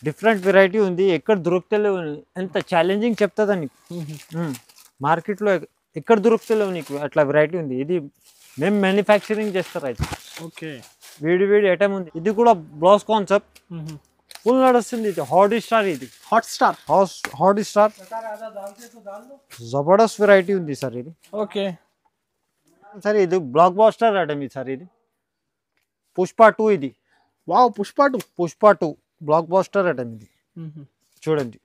Different variety ఉంది, ఎక్కడ దొరుకుతలేవు. ఎంత ఛాలెంజింగ్ చెప్తుందా నీకు, మార్కెట్లో ఎక్కడ దొరుకుతలేవు నీకు అట్లా వెరైటీ ఉంది. ఇది మేము మ్యానుఫ్యాక్చరింగ్ చేస్తారు అయితే. ఓకే, వేడి వేడి ఐటమ్ ఉంది. ఇది కూడా బ్లౌజ్ కాన్సెప్ట్ ఫుల్ నడుస్తుంది. ఇది హాట్ స్టార్, ఇది హాట్ స్టార్ జబర్దస్త్ వెరైటీ ఉంది సార్ ఇది. ఓకే సార్ ఇది బ్లాక్ బాస్టర్ ఐటమ్ ఇది సార్. ఇది పుష్ప 2 ఇది. Wow, Pushpa 2 blockbuster item ఇది. చూడండి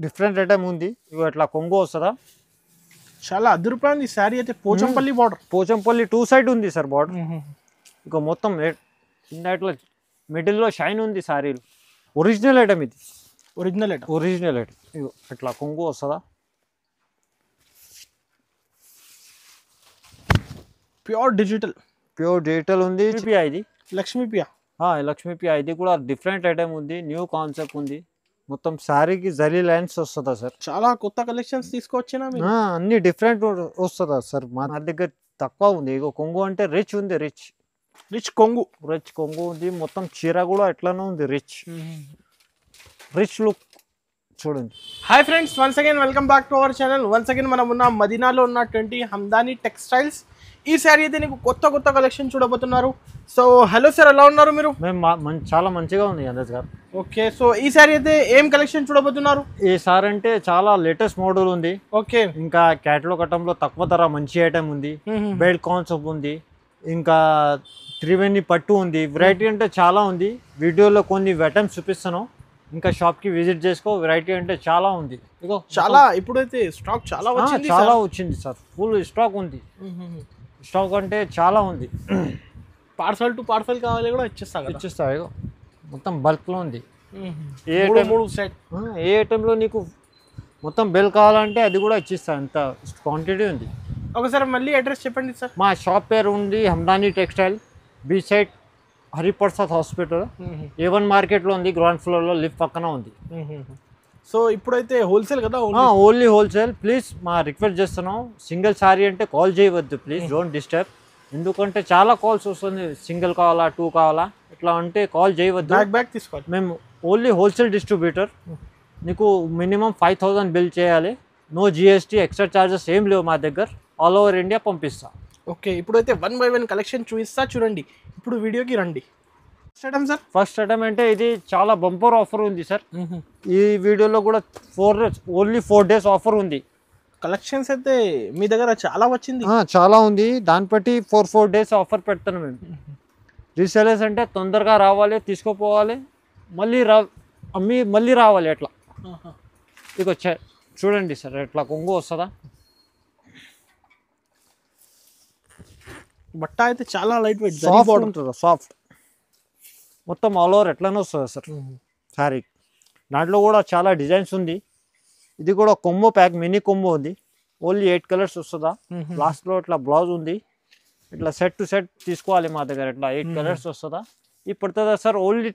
డిఫరెంట్ ఐటమ్ ఉంది. ఇవి అట్లా కొంగు వస్తుందా, చాలా అదురుపోయింది శారీ అయితే. పోచంపల్లి బార్డర్, పోచంపల్లి 2 సైడ్ ఉంది సార్ బార్డర్. ఇక మొత్తం ఇట్లా మిడిల్లో షైన్ ఉంది సారీలు. ఒరిజినల్ ఐటమ్ ఇది, ఒరిజినల్ ఐటమ్. ఇగో అట్లా కొంగు వస్తుందా, ప్యూర్ డిజిటల్ ఉంది. ఇది లక్ష్మీపియా. ఇది కూడా డిఫరెంట్ ఐటమ్ ఉంది, న్యూ కాన్సెప్ట్ ఉంది. మొత్తం శారీకి జరీ లైన్స్ వస్తుందా సార్. చాలా కొత్త కలెక్షన్స్ తీసుకొచ్చినా అన్ని డిఫరెంట్ వస్తుందా సార్. మా దగ్గర తక్కువ ఉంది. ఇగో కొంగు అంటే రిచ్ ఉంది, రిచ్ కొంగు ఉంది. మొత్తం చీర కూడా ఎట్లానే ఉంది, రిచ్ లుక్ చూడండి. Hi friends, once again welcome back to our channel. Once again మనం ఉన్న మదీనాలో ఉన్న 20 హమ్దానీ టెక్స్టైల్స్. ఈ శారీ అయితే నీకు కొత్త కలెక్షన్ చూడబోతున్నారు. సో హలో సార్, ఎలా ఉన్నారు మీరు? మేము చాలా మంచిగా ఉంది అందజ్ గారు. ఓకే, సో ఈ శారీ అయితే ఏం కలెక్షన్ చూడబోతున్నారు? ఈ సారీ అంటే చాలా లేటెస్ట్ మోడల్ ఉంది. ఓకే, ఇంకా క్యాటలాగ్ ఐటమ్ లో తక్కువ ధర మంచి ఐటమ్ ఉంది. బెల్ట్ కాన్సెప్ట్ ఉంది, ఇంకా త్రివేణి పట్టు ఉంది. వెరైటీ అంటే చాలా ఉంది. వీడియోలో కొన్ని ఐటమ్స్ చూపిస్తాను, ఇంకా షాప్ కి విజిట్ చేసుకో. వెరైటీ అంటే చాలా ఉంది. ఇగో చాలా ఇప్పుడైతే స్టాక్ చాలా వచ్చింది సార్. ఫుల్ స్టాక్ ఉంది. స్టాక్ అంటే చాలా ఉంది. పార్సల్ టు పార్సల్ కావాలి కూడా ఇచ్చేస్తా. ఇగో మొత్తం బల్క్ లో ఉంది. ఏ ఐటెంలో నీకు మొత్తం బెల్ కావాలంటే అది కూడా ఇచ్చిస్తా, అంత క్వాంటిటీ ఉంది. ఒకసారి మళ్ళీ అడ్రస్ చెప్పండి సార్. మా షాప్ పేరు ఉంది Hamdani textile, B side Hariprasad hospital, A1 మార్కెట్లో ఉంది. గ్రౌండ్ ఫ్లోర్ లో లిఫ్ట్ పక్కన ఉంది. సో ఇప్పుడైతే హోల్సేల్ కదా, ఓన్లీ హోల్సేల్. ప్లీజ్ మా రిక్వెస్ట్ చేస్తున్నాం, సింగిల్ సారీ అంటే కాల్ చేయవద్దు ప్లీజ్, డోంట్ డిస్టర్బ్. ఎందుకంటే చాలా కాల్స్ వస్తుంది, సింగిల్ కావాలా 2 కావాలా ఇట్లా అంటే కాల్ చేయవద్దు. బ్యాక్ తీసుకోవాలి. మేము ఓన్లీ హోల్సేల్ డిస్ట్రిబ్యూటర్. నీకు మినిమం 5000 బిల్ చేయాలి. నో GST, ఎక్స్ట్రా చార్జెస్ ఏం లేవు మా దగ్గర. ఆల్ ఓవర్ ఇండియా పంపిస్తా. ఓకే, ఇప్పుడైతే 1 by 1 కలెక్షన్ చూపిస్తా, చూడండి. ఇప్పుడు వీడియోకి రండి. ఫస్ట్ ఐటమ్ అంటే ఇది చాలా బంపర్ ఆఫర్ ఉంది సార్. ఈ వీడియోలో కూడా 4 days, ఓన్లీ 4 days ఆఫర్ ఉంది. కలెక్షన్స్ అయితే మీ దగ్గర చాలా ఉంది. దాన్ని బట్టి 4 days ఆఫర్ పెడతాను మేము. రీసేలర్స్ అంటే తొందరగా రావాలి, తీసుకోపోవాలి, మళ్ళీ రావాలి అట్లా. ఇక చూడండి సార్, ఎట్లా కొంగు వస్తుందా. బట్ట అయితే చాలా లైట్ వెయిట్, సాఫ్ట్ మొత్తం ఆల్ ఓవర్ ఎట్లానే వస్తుంది సార్ శారీ. దాంట్లో కూడా చాలా డిజైన్స్ ఉంది. ఇది కూడా కొంబో ప్యాక్, మినీ కొంబో ఉంది. ఓన్లీ 8 కలర్స్ వస్తుందా. లాస్ట్లో ఇట్లా బ్లౌజ్ ఉంది. ఇట్లా సెట్ టు సెట్ తీసుకోవాలి మా దగ్గర. ఇట్లా 8 కలర్స్ వస్తుందా. ఇది పడుతుందా sir only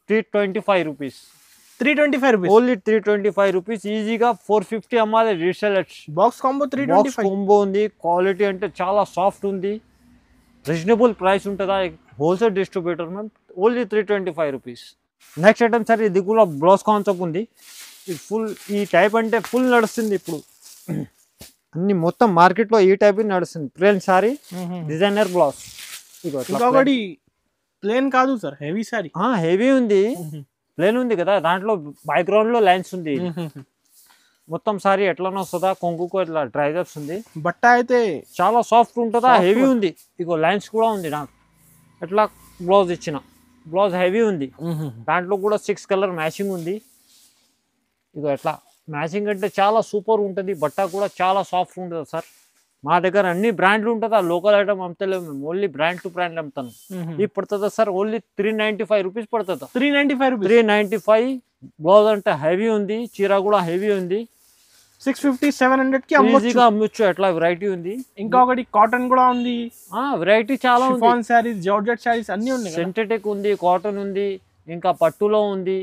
325 rupees. Only 325 rupees. ఈజీగా 450 అమ్మాలి రీసెలర్స్. బాక్స్ కాంబో 325 కొంబో ఉంది. క్వాలిటీ అంటే చాలా సాఫ్ట్ ఉంది. రీజనబుల్ ప్రైస్ ఉంటుందా. Wholesale distributor ma'am. Only 325 rupees. Next item sir, ఇది కూడా బ్లౌజ్ కాన్సెప్ట్ ఉంది. ఇది ఫుల్, ఈ టైప్ అంటే ఫుల్ నడుస్తుంది ఇప్పుడు. అన్ని మొత్తం మార్కెట్లో ఈ టైప్ నడుస్తుంది. Plain sari, designer blouse. ఇంకొకటి ప్లేన్ కాదు సార్, హెవీ సారీ. హెవీ ఉంది, ప్లేన్ ఉంది కదా. దాంట్లో బ్యాక్గ్రౌండ్ లో లైన్స్ ఉంది. మొత్తం సారీ ఎట్లా వస్తుందా, కొంగుకు ఇట్లా డ్రైజర్స్ ఉంది. బట్ట అయితే చాలా సాఫ్ట్ ఉంటుందా, హెవీ ఉంది. ఇగో లైన్స్ కూడా ఉంది. నాకు ఎట్లా బ్లౌజ్ ఇచ్చిన బ్లౌజ్ హెవీ ఉంది. దాంట్లో కూడా 6 కలర్ మ్యాచింగ్ ఉంది. ఇక ఎట్లా మ్యాచింగ్ అంటే చాలా సూపర్ ఉంటుంది. బట్ట కూడా చాలా సాఫ్ట్ ఉంటుంది సార్. మా దగ్గర అన్ని బ్రాండ్లు ఉంటుందా. లోకల్ ఐటమ్ అమ్ముతలేము మేము, ఓన్లీ బ్రాండ్ టు బ్రాండ్ అమ్ముతాను. ఇది పడుతుందా సార్ ఓన్లీ 395 రూపీస్ పడుతుందా. 395. బ్లౌజ్ అంటే హెవీ ఉంది, చీర కూడా హెవీ ఉంది. 650-700 కి ఈజీగా అమ్మొచ్చు. ఎట్లా వెరైటీ ఉంది. ఇంకొకటి కాటన్ కూడా ఉంది. వెరైటీ చాలా ఉంది. షిఫాన్ సారీస్, జార్జెట్ సారీస్ అన్ని ఉన్నాయి. సింథటిక్ ఉంది, కాటన్ ఉంది, ఇంకా పట్టులో ఉంది,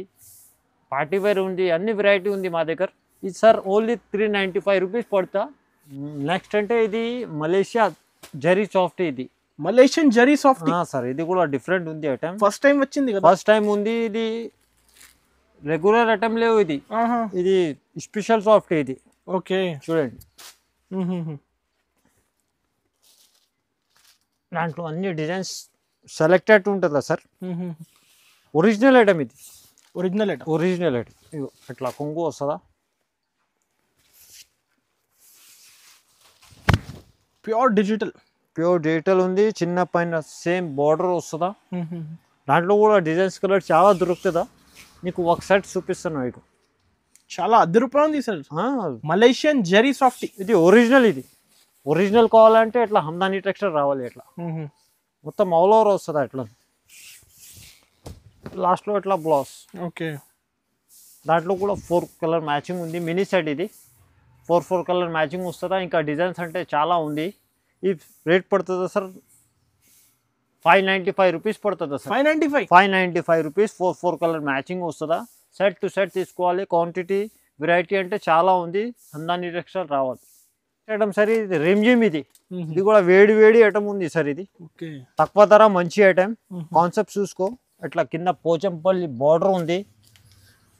పార్టీ వేర్ ఉంది, అన్ని వెరైటీ ఉంది మా దగ్గర. ఇది సార్ ఓన్లీ 395 రూపీస్ పడతా. నెక్స్ట్ అంటే ఇది మలేషియా జరీ సాఫ్ట్. ఇది మలేషియన్ జరీ సాఫ్ట్ సార్. ఇది కూడా డిఫరెంట్ ఉంది ఐటమ్. ఫస్ట్ టైం వచ్చింది కదా. ఫస్ట్ టైం ఉంది. ఇది రెగ్యులర్ ఐటమ్ లేవు, ఇది ఇది స్పెషల్ సాఫ్ట్ ఇది. ఓకే చూడండి దాంట్లో అన్ని డిజైన్స్ సెలెక్టెడ్ ఉంటుందా సార్. ఒరిజినల్ ఐటమ్ ఇది, ఒరిజినల్ ఐటమ్. Original item. ఇగో ఇట్లా కొంగు వస్తుందా, ప్యూర్ డిజిటల్. ప్యూర్ డిజిటల్ ఉంది. చిన్న పైన సేమ్ బార్డర్ వస్తుందా. దాంట్లో కూడా డిజైన్స్ కలర్ చాలా దొరుకుతుందా. నీకు ఒక సెట్ చూపిస్తాను మీకు. చాలా అద్భుతంగా ఉంది సార్. Malaysian zari soft. ఇది ఒరిజినల్. ఇది ఒరిజినల్ కావాలంటే ఇట్లా హందాని టెక్స్చర్ రావాలి. ఇట్లా మొత్తం ఆల్ ఓవర్ వస్తుందా. ఇట్లా లాస్ట్లో ఇట్లా బ్లౌజ్. ఓకే దాంట్లో కూడా 4 కలర్ మ్యాచింగ్ ఉంది. మినీ సెట్ ఇది 4 కలర్ మ్యాచింగ్ వస్తుందా. ఇంకా డిజైన్స్ అంటే చాలా ఉంది. ఈ రేట్ పడుతుందా సార్ 595 రూపీస్ పడుతుందా సార్. 595 రూపీస్ 4 కలర్ మ్యాచింగ్ వస్తుందా. సెట్ టు సెట్ తీసుకోవాలి. క్వాంటిటీ వెరైటీ అంటే చాలా ఉంది. హందాని టెక్స్చర్ రావాలి. ఐటమ్ సార్ ఇది రెమ్జిమ్. ఇది ఇది కూడా వేడి వేడి ఐటమ్ ఉంది సార్. ఇది తక్కువ ధర మంచి ఐటమ్. కాన్సెప్ట్ చూసుకో. ఇట్లా కింద పోచంపల్లి బార్డర్ ఉంది,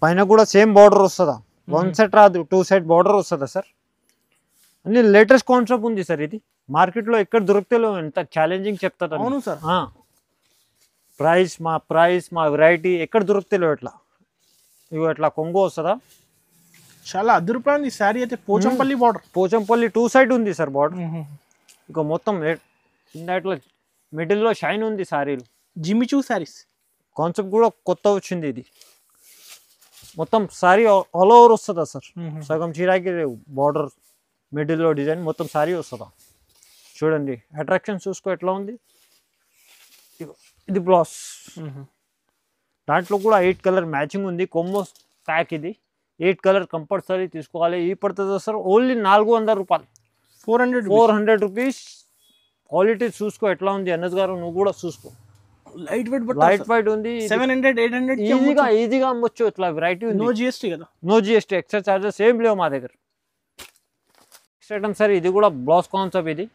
పైన కూడా సేమ్ బార్డర్ వస్తుందా. 1 సెట్ రాదు, 2 సెట్ బార్డర్ వస్తుందా సార్. అన్ని లేటెస్ట్ కాన్సెప్ట్ ఉంది సార్. ఇది మార్కెట్లో ఎక్కడ దొరుకుతలేవు. ఎంత ఛాలెంజింగ్ చెప్తారు. అవును సార్. ప్రైస్ మా వెరైటీ ఎక్కడ దొరుకుతలేవు. ఇట్లా ఇవి ఇట్లా కొంగు వస్తుందా. చాలా అద్భుతమైన శారీ అయితే. పోచంపల్లి బార్డర్, పోచంపల్లి 2 సైడ్ ఉంది సార్ బార్డర్. ఇక మొత్తం కింద ఇట్లా మిడిల్లో షైన్ ఉంది సారీలు. జిమిచూ శారీస్ కాన్సెప్ట్ కూడా కొత్త వచ్చింది. ఇది మొత్తం సారీ ఆల్ ఓవర్ వస్తుందా సార్. సగం చీరాకి బార్డర్ మిడిల్లో డిజైన్ మొత్తం సారీ వస్తుందా. చూడండి అట్రాక్షన్ చూసుకో ఎట్లా ఉంది. ఇది బ్లౌజ్. దాంట్లో కూడా 8 కలర్ మ్యాచింగ్ ఉంది. కొమ్మో ప్యాక్ ఇది 8 కలర్ కంపల్సరీ తీసుకోవాలి. ఈ పడుతుంది సార్ ఓన్లీ 400 రూపాయలు. 400 రూపీస్. క్వాలిటీ చూసుకో ఎట్లా ఉంది. అన్నస్ గారు నువ్వు కూడా చూసుకో. లైట్ వెయిట్ ఉంది. 700 800 ఈజీగా అమ్మొచ్చు. ఇట్లా వెరైటీ ఉంది. నో జిఎస్టీ కదా. No GST. ఎక్స్ట్రా చార్జెస్ ఏం లేవు మా దగ్గర. నెక్స్ట్ ఐటమ్ సార్ ఇది కూడా బ్లౌజ్ కాన్సెప్ట్. ఇది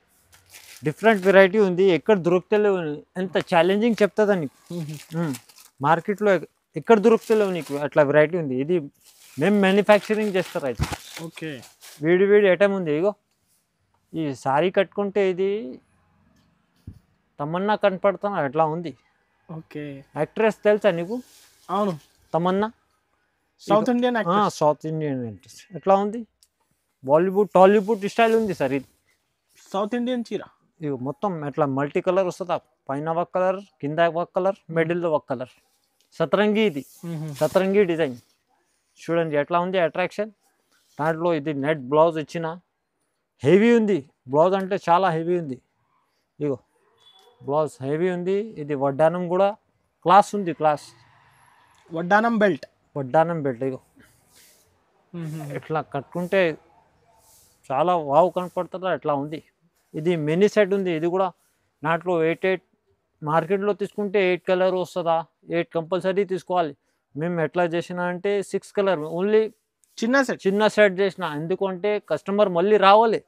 డిఫరెంట్ వెరైటీ ఉంది. ఎక్కడ దొరుకుతలేవు. ఎంత ఛాలెంజింగ్ చెప్తుందా నీకు. మార్కెట్లో ఎక్కడ దొరుకుతలేవు నీకు. అట్లా వెరైటీ ఉంది. ఇది మేము మ్యానుఫ్యాక్చరింగ్ చేస్తారు అయితే. ఓకే వేడి వేడి ఐటమ్ ఉంది. ఇగో ఈ సారీ కట్టుకుంటే ఇది తమన్నా కనపడుతున్నా ఎట్లా ఉంది. ఓకే యాక్ట్రెస్ తెలుసా నీకు. అవును తమన్నా సౌత్ ఇండియన్ యాక్ట్రెస్ ఎట్లా ఉంది. బాలీవుడ్ టాలీవుడ్ స్టైల్ ఉంది సార్. ఇది సౌత్ ఇండియన్ చీర. ఇవి మొత్తం ఎట్లా మల్టీ కలర్ వస్తుందా. పైన ఒక కలర్, కింద ఒక కలర్, మిడిల్లో ఒక కలర్. సతరంగి. ఇది సతరంగి డిజైన్. చూడండి ఎట్లా ఉంది అట్రాక్షన్. దాంట్లో ఇది నెట్ బ్లౌజ్ ఇచ్చిన హెవీ ఉంది. బ్లౌజ్ అంటే చాలా హెవీ ఉంది. ఇగో బ్లౌజ్ హెవీ ఉంది. ఇది వడ్డానం కూడా క్లాస్ ఉంది. క్లాస్ వడ్డానం బెల్ట్. ఇగో ఇట్లా కట్టుకుంటే చాలా వావ్ కనపడుతుందా. ఎట్లా ఉంది. ఇది మినీ సెట్ ఉంది. ఇది కూడా దాంట్లో 8 మార్కెట్లో తీసుకుంటే 8 కలర్ వస్తుందా. 8 కంపల్సరీ తీసుకోవాలి. మేము ఎట్లా చేసినా అంటే 6 కలర్ ఓన్లీ చిన్న సెట్ చేసిన. ఎందుకంటే కస్టమర్ మళ్ళీ రావాలి.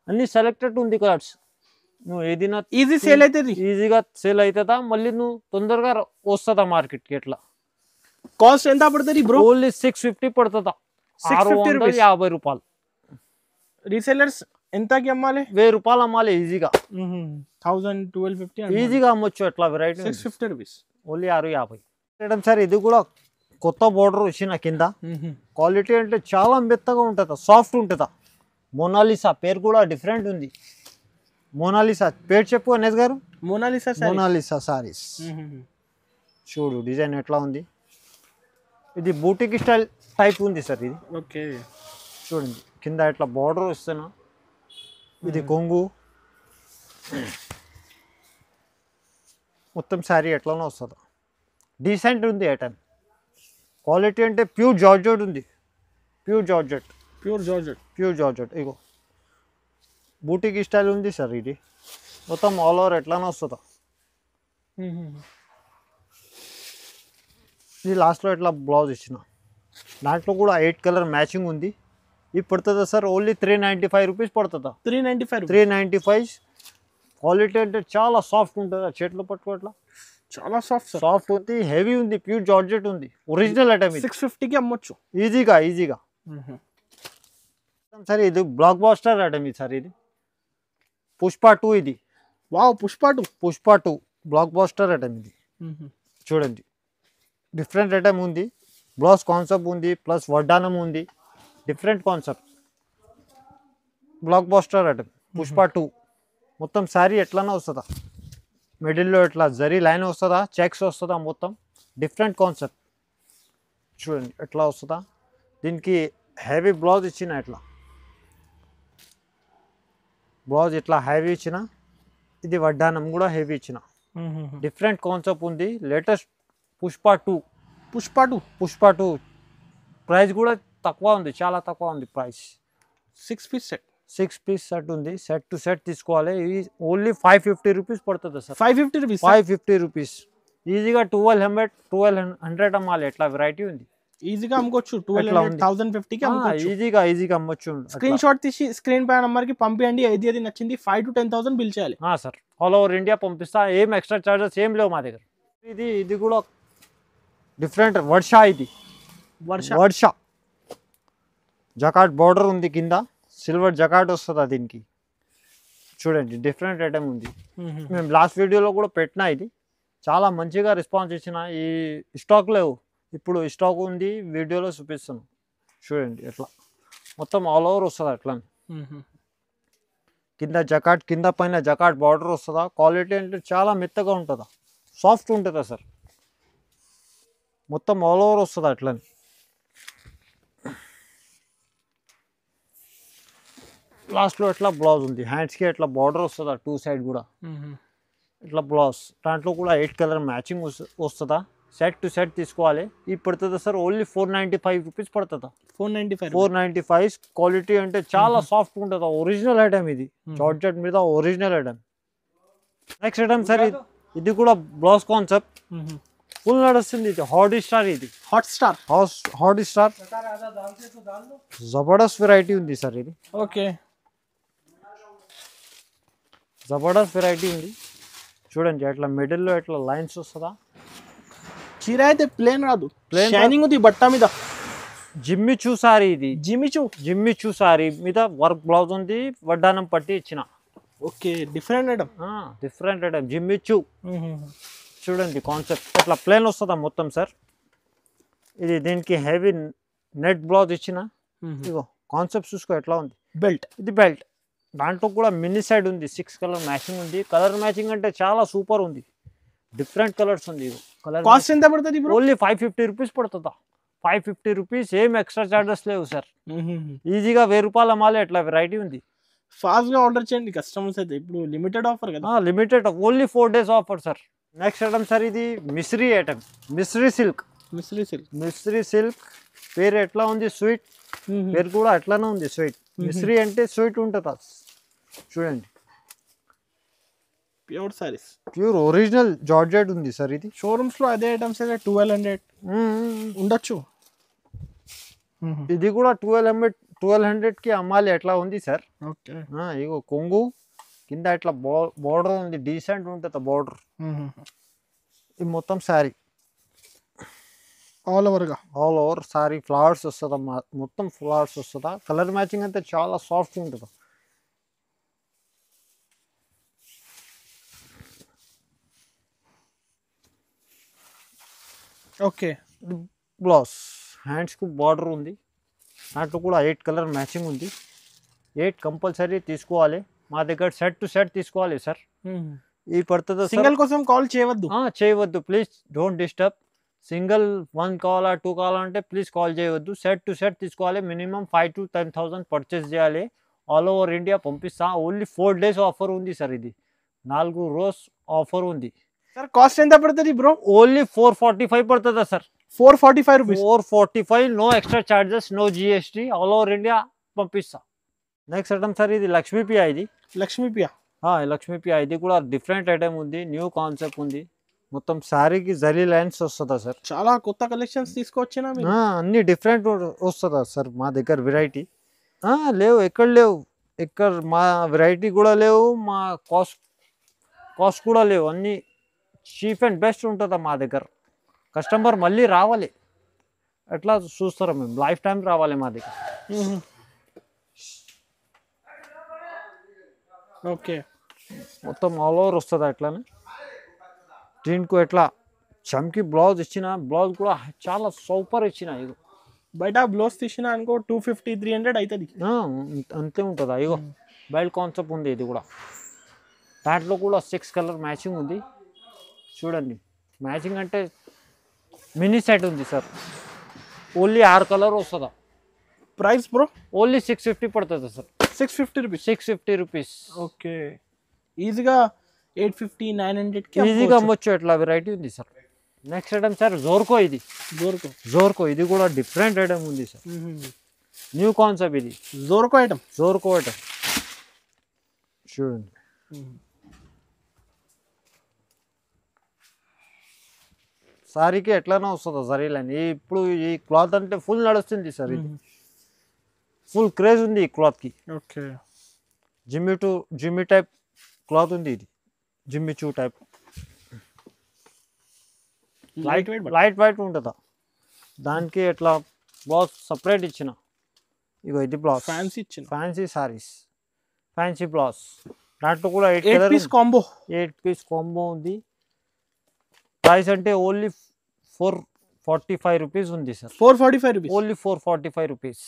అన్ని సెలెక్టెడ్ ఉంది కలర్స్. నువ్వు ఏదైనా ఈజీగా సేల్ అవుతుందా. మళ్ళీ నువ్వు తొందరగా వస్తుందా మార్కెట్కి. ఎట్లా కాస్ట్ ఎంత పడుతుంది బ్రో. ఓన్లీ 650 పడుతుందా. 650 రూపాయలు. రీసెల్లర్స్ ఎంతకి అమ్మాలి. 1000 రూపాయలు అమ్మాలి ఈజీగా. 1000 1250 ఈజీగా అమ్మొచ్చు. ఎట్లా variety 650 rupees only 650 madam sir. ఇది కూడా కొత్త బోర్డర్ వచ్చిన కింద. క్వాలిటీ అంటే చాలా మెత్తగా ఉంటుందా, సాఫ్ట్ ఉంటుందా. మోనాలిసా పేరు కూడా డిఫరెంట్ ఉంది. మోనాలిసా పేరు చెప్పు అనేస్ గారు. మోనాలిసా సారీస్. చూడు డిజైన్ ఎట్లా ఉంది. ఇది బూటిక్ స్టైల్ టైప్ ఉంది సార్. ఇది ఓకే చూడండి కింద ఇట్లా బార్డర్ వస్తున్నా. ఇది కొంగు మొత్తం శారీ ఎట్లానో వస్తుందా. డీసెంట్ ఉంది ఐటమ్. క్వాలిటీ అంటే ప్యూర్ జార్జెట్ ఉంది. Pure georgette. ఇగో బూటిక్ స్టైల్ ఉంది సార్. ఇది మొత్తం ఆల్ ఓవర్ ఎట్లానో వస్తుందా. ఇది లాస్ట్లో ఇట్లా బ్లౌజ్ ఇచ్చిన. దాంట్లో కూడా 8 కలర్ మ్యాచింగ్ ఉంది. ఇది పడుతుందా సార్ ఓన్లీ 395 రూపీస్ పడుతుందా. 395. క్వాలిటీ అంటే చాలా సాఫ్ట్ ఉంటుందా. చేతిలో పట్టుకోవట్లా చాలా సాఫ్ట్ సార్. సాఫ్ట్ ఉంది, హెవీ ఉంది, ప్యూర్ జార్జెట్ ఉంది, ఒరిజినల్ ఐటమ్ ఇది. 650కి అమ్మొచ్చు ఈజీగా సరే. ఇది బ్లాక్ బాస్టర్ ఐటమ్ ఇది సార్. ఇది పుష్ప 2 ఇది. Wow, Pushpa 2 blockbuster item ఇది. చూడండి డిఫరెంట్ ఐటమ్ ఉంది, బ్లౌజ్ కాన్సెప్ట్ ఉంది, ప్లస్ వడ్డానం ఉంది, different concept. Blockbuster item Pushpa 2. మొత్తం శారీ ఎట్లనే వస్తుందా, మిడిల్లో ఇట్లా జరీ లైన్ వస్తుందా, చెక్స్ వస్తుందా, మొత్తం డిఫరెంట్ కాన్సెప్ట్. చూడండి ఎట్లా వస్తుందా. దీనికి హెవీ బ్లౌజ్ ఇచ్చిన, ఇట్లా బ్లౌజ్ ఇట్లా హెవీ ఇచ్చిన. ఇది వడ్డానం కూడా హెవీ ఇచ్చిన, డిఫరెంట్ కాన్సెప్ట్ ఉంది. లేటెస్ట్ పుష్ప 2 ప్రైస్ కూడా తక్కువ ఉంది, చాలా తక్కువ ఉంది ప్రైస్. 6 పీస్ సెట్ ఉంది. సెట్ టు సెట్ తీసుకోవాలి. ఇది ఓన్లీ 550 రూపీస్ పడుతుంది సార్. 550 రూపీస్ ఈజీగా 1200 అమ్మాలి. ఎట్లా వెరైటీ ఉంది, ఈజీగా అమ్ముకోవచ్చు. 1250కి అమ్ముకోవచ్చు. ఈజీగా అమ్మొచ్చు. స్క్రీన్ షాట్ తీసి స్క్రీన్ పై నంబర్ కి పంపియండి. ఏది నచ్చింది 5 to 10,000 బిల్ చేయాలి. సార్ ఆల్ ఓవర్ ఇండియా పంపిస్తా. ఏం ఎక్స్ట్రా చార్జెస్ ఏం లేవు మా దగ్గర. ఇది కూడా డిఫరెంట్ వర్ష. ఇది వర్ష జకాట్ బార్డర్ ఉంది, కింద సిల్వర్ జకాట్ వస్తుందా దీనికి. చూడండి డిఫరెంట్ ఐటమ్ ఉంది. మేము లాస్ట్ వీడియోలో కూడా పెట్టినా. ఇది చాలా మంచిగా రెస్పాన్స్ ఇచ్చిన. ఈ స్టాక్ లేవు, ఇప్పుడు స్టాక్ ఉంది, వీడియోలో చూపిస్తాను. చూడండి ఎట్లా మొత్తం ఆల్ ఓవర్ వస్తుంది అట్లా. కింద జకాట్, కింద పైన జకాట్ బార్డర్ వస్తుందా. క్వాలిటీ అంటే చాలా మెత్తగా ఉంటుందా, సాఫ్ట్ ఉంటుందా సార్. మొత్తం ఆల్ ఓవర్ వస్తుంది అట్లని. లాస్ట్లో ఎట్లా బ్లౌజ్ ఉంది, హ్యాండ్స్కి ఎట్లా బార్డర్ వస్తుందా, 2 సైడ్ కూడా ఇట్లా బ్లౌజ్. దాంట్లో కూడా 8 కలర్ మ్యాచింగ్ వస్తుందా. సెట్ టు సెట్ తీసుకోవాలి. ఇది పడుతుందా సార్ ఓన్లీ 495 రూపీస్ పడుతుందా. 495. క్వాలిటీ అంటే చాలా సాఫ్ట్ ఉంటుందా, ఒరిజినల్ ఐటమ్ ఇది. జార్జెట్ మీద original item. Next item sir, ఇది కూడా బ్లౌజ్ కాన్సెప్ట్ ఫుల్ నడుస్తుంది. ఇది హాట్ స్టార్ జబర్దస్త్ వెరైటీ ఉంది సార్. ఇది ఓకే, జబర్దస్త్ వెరైటీ ఉంది. చూడండి ఎట్లా మిడిల్లో ఎట్లా లైన్స్ వస్తుందా. చీర అయితే ప్లేన్ రాదు, షైనింగ్ ఉంది బట్ట మీద. జిమ్మిచూ సారీ ఇది. జిమ్మిచూ సారీ మీద వర్క్ బ్లౌజ్ ఉంది, వడ్డానం పట్టి ఇచ్చిన. Okay, different item Jimmy Choo. చూడండి కాన్సెప్ట్ ఎట్లా ప్లేన్ వస్తుందా మొత్తం సార్. ఇది దీనికి హెవీ నెట్ బ్లౌజ్ ఇచ్చిన. ఇగో కాన్సెప్ట్ చూసుకో ఎట్లా ఉంది. ఇది బెల్ట్. దాంట్లో కూడా మినీ సైడ్ ఉంది, 6 కలర్ మ్యాచింగ్ ఉంది. కలర్ మ్యాచింగ్ అంటే చాలా సూపర్ ఉంది, డిఫరెంట్ కలర్స్ ఉంది. కాస్ట్ ఎంత పడుతుంది? ఓన్లీ 550 రూపీస్ పడుతుందా. 550 రూపీస్, ఏం ఎక్స్ట్రా చార్జెస్ లేవు సార్. ఈజీగా 1000 రూపాయలు అమ్మాలి. ఎట్లా వెరైటీ ఉంది. ఫాస్ట్ గా ఆర్డర్ చేయండి కస్టమర్స్ అయితే. ఇప్పుడు లిమిటెడ్ ఆఫర్ కదా. Limited, only 4 days offer sir. Next item sir, ఇది మిస్రీ ఐటమ్. మిస్రీ సిల్క్ పేరు ఎట్లా ఉంది, స్వీట్ పేరు కూడా అట్లానే ఉంది, స్వీట్. మిస్రీ అంటే స్వీట్ ఉంటుందా. చూడండి pure saris, pure original georgette ఉంది సార్. ఇది షోరూమ్స్ లో అదే ఐటమ్స్ 1200 ఉండొచ్చు. ఇది కూడా 1200కి అమ్మాలి. ఎట్లా ఉంది సార్. ఇగో కొంగు కింద ఇట్లా బార్డర్ ఉంది, డీసెంట్ ఉంటుంది బార్డర్. ఇది మొత్తం sari all over sorry flowers వస్తుందా, మొత్తం ఫ్లవర్స్ వస్తుందా. కలర్ మ్యాచింగ్ అయితే చాలా సాఫ్ట్ ఉంటుంది. ఓకే, బ్లౌజ్ హ్యాండ్స్కు బార్డర్ ఉంది. దాంట్లో కూడా 8 కలర్ మ్యాచింగ్ ఉంది. 8 కంపల్సరీ తీసుకోవాలి. మా దగ్గర సెట్ టు సెట్ తీసుకోవాలి సార్. ఈ పడుతుంది. సింగిల్ కోసం కాల్ చేయవద్దు ప్లీజ్, డోంట్ డిస్టర్బ్. సింగిల్ 1 కావాలా 2 కావాలంటే ప్లీజ్ కాల్ చేయవద్దు. సెట్ టు సెట్ తీసుకోవాలి. మినిమం 5 to 10,000 పర్చేస్ చేయాలి. ఆల్ ఓవర్ ఇండియా పంపిస్తా. ఓన్లీ 4 days ఆఫర్ ఉంది సార్. ఇది 4 రోజు ఆఫర్ ఉంది సార్. కాస్ట్ ఎంత పడుతుంది బ్రో? ఓన్లీ 445 పడుతుందా సార్. 445 rupees. 445, no extra charges, no GST. All over India పంపిస్తా. నెక్స్ట్ ఐటమ్ సార్, ఇది లక్ష్మీ పియా. ఇది కూడా డిఫరెంట్ ఐటమ్ ఉంది, న్యూ కాన్సెప్ట్ ఉంది. మొత్తం శారీకి జరీ లైన్స్ వస్తుందా సార్. చాలా కొత్త కలెక్షన్స్ తీసుకొచ్చినా అన్ని డిఫరెంట్ వస్తుందా సార్. మా దగ్గర వెరైటీ లేవు, ఎక్కడ మా వెరైటీ కూడా లేవు, మా కాస్ట్ కూడా లేవు. అన్ని చీప్ అండ్ బెస్ట్ ఉంటుందా మా దగ్గర. కస్టమర్ మళ్ళీ రావాలి, ఎట్లా చూస్తారా మేము, లైఫ్ టైం రావాలి మా దగ్గర. ఓకే, మొత్తం ఆల్ ఓవర్ వస్తుంది అట్లానే. దీనికి ఎట్లా చమ్కి బ్లౌజ్ ఇచ్చిన, బ్లౌజ్ కూడా చాలా సూపర్ ఇచ్చిన. ఇగో బయట బ్లౌజ్ తీసిన అనుకో 250-300 అవుతుంది. అంతే ఉంటుందా. ఇగో బెల్ట్ కాన్సెప్ట్ ఉంది ఇది కూడా. దాంట్లో కూడా 6 కలర్ మ్యాచింగ్ ఉంది చూడండి. మ్యాచింగ్ అంటే మినీ సెట్ ఉంది సార్. ఓన్లీ 6 కలర్ వస్తుందా. ప్రైస్ బ్రో ఓన్లీ 650 పడుతుంది సార్. 650 రూపీస్. 650 రూపీస్. ఓకే, ఈజీగా 850-900కి ఈజీగా అమ్మొచ్చు. ఎట్లా వెరైటీ ఉంది సార్. నెక్స్ట్ ఐటమ్ సార్ జోర్కో. ఇది జోర్కో ఇది కూడా డిఫరెంట్ ఐటమ్ ఉంది సార్. న్యూ కాన్సెప్ట్ ఇది. జోర్కో ఐటమ్ చూడండి. సారీకి ఎట్లనే వస్తుందో జరీ లైన్. ఇప్పుడు ఈ క్లాత్ అంటే ఫుల్ నడుస్తుంది సార్. ఇది ఫుల్ క్రేజ్ ఉంది ఈ క్లాత్కి. ఓకే, జిమ్మి టైప్ క్లాత్ ఉంది ఇది. జిమ్మి చూ టైప్ లైట్ వైట్ ఉంటుందా. దానికి ఎట్లా బ్లౌజ్ సపరేట్ ఇచ్చిన. ఇగో ఇది blouse fancy saris, fancy blouse. దాంట్లో కూడా 8 పీస్ కాంబో ఉంది. ప్రైస్ అంటే ఓన్లీ 445 రూపీస్ ఉంది sir. 445 rupees only 445 rupees.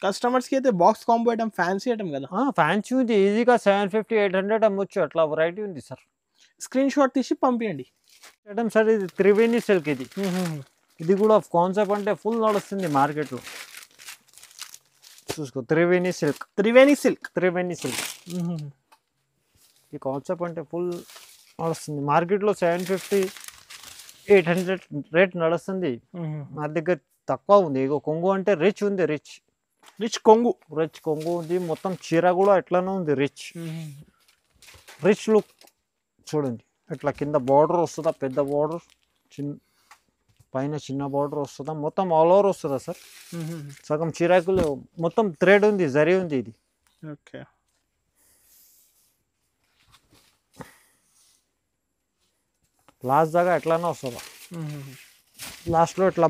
Customers కి అయితే box combo item, fancy item కదా. ఫ్యాన్సీ ఉంది. ఈజీగా 750-800 అమ్మొచ్చు. అట్లా వెరైటీ ఉంది సార్. స్క్రీన్ షాట్ తీసి పంపించండి. ఐటమ్ సార్ ఇది త్రివేణి సిల్క్. ఇది కూడా కాన్సెప్ట్ అంటే ఫుల్ నడుస్తుంది మార్కెట్లో. చూసుకో, త్రివేణి సిల్క్. ఈ కాన్సెప్ట్ అంటే ఫుల్ నడుస్తుంది మార్కెట్లో. 750-800 రేట్ నడుస్తుంది. మా దగ్గర తక్కువ ఉంది. ఇగో కొంగు అంటే రిచ్ ఉంది. రిచ్ కొంగు ఉంది. మొత్తం చీర కూడా ఎట్లానే ఉంది. రిచ్ లుక్ చూడండి. ఇట్లా కింద బార్డర్ వస్తుందా, పెద్ద బార్డర్, పైన చిన్న బార్డర్ వస్తుందా, మొత్తం ఆల్ ఓవర్ వస్తుందా సార్. సగం చీరాకులు మొత్తం థ్రెడ్ ఉంది, జరీ ఉంది ఇది. ఓకే, లాస్ట్ దాకా ఎట్లానే వస్తుందా. లాస్ట్లో ఇట్లా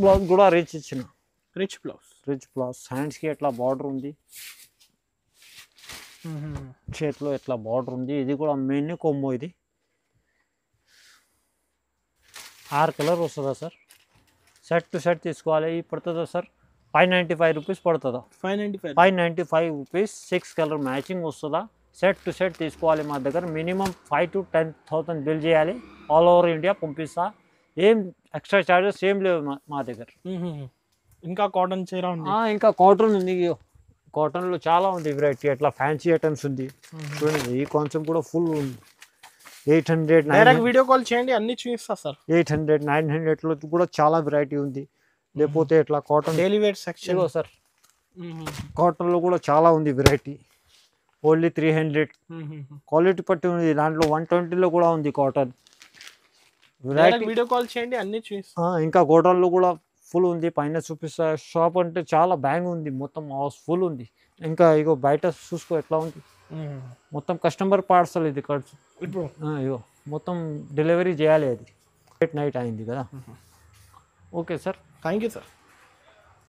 బ్లౌజ్ కూడా రిచ్ ఇచ్చిన. Rich blouse. హ్యాండ్స్కి ఎట్లా బార్డర్ ఉంది, చేతిలో ఎట్లా బార్డర్ ఉంది. ఇది కూడా మెయిన్ కొమ్మో. ఇది 6 కలర్ వస్తుందా సార్. సెట్ టు సెట్ తీసుకోవాలి. పడుతుందా సార్ 595 రూపీస్ పడుతుందా. 595 రూపీస్. 6 కలర్ మ్యాచింగ్ వస్తుందా. సెట్ టు సెట్ తీసుకోవాలి మా దగ్గర. మినిమం 5,000 to 10,000 బిల్ చేయాలి. ఆల్ ఓవర్ ఇండియా పంపిస్తా. ఏం ఎక్స్ట్రా చార్జెస్ ఏం లేవు మా దగ్గర. ఇంకా కాటన్ చీర ఉంది. ఇంకా కాటన్ ఉంది. కాటన్లో చాలా ఉంది వెరైటీ. అట్లా ఫ్యాన్సీ ఐటమ్స్ ఉంది చూడండి. ఈ కాన్సెప్ట్ కూడా ఫుల్ ఉంది. 800 వీడియో కాల్ చేయండి, అన్ని చూపిస్తా సార్. 800-900లో కూడా చాలా వెరైటీ ఉంది. లేకపోతే ఇట్లా cotton daily wear section sir. కాటన్లో కూడా చాలా ఉంది వెరైటీ. ఓన్లీ 300. క్వాలిటీ పట్టి ఉంది. దాంట్లో 120లో కూడా ఉంది కాటన్ వెరైటీ. వీడియో కాల్ చేయండి, అన్ని చూపిస్తా. ఇంకా కాటన్లో కూడా ఫుల్ ఉంది. పైన చూపిస్తా. షాప్ అంటే చాలా బ్యాంగ్ ఉంది. మొత్తం హౌస్ ఫుల్ ఉంది. ఇంకా ఇగో బయట చూసుకో ఎట్లా ఉంది. మొత్తం కస్టమర్ పార్సల్ ఇది. ఇప్పుడు ఇగో మొత్తం డెలివరీ చేయాలి. అది నైట్ అయింది కదా. Okay sir, thank you sir.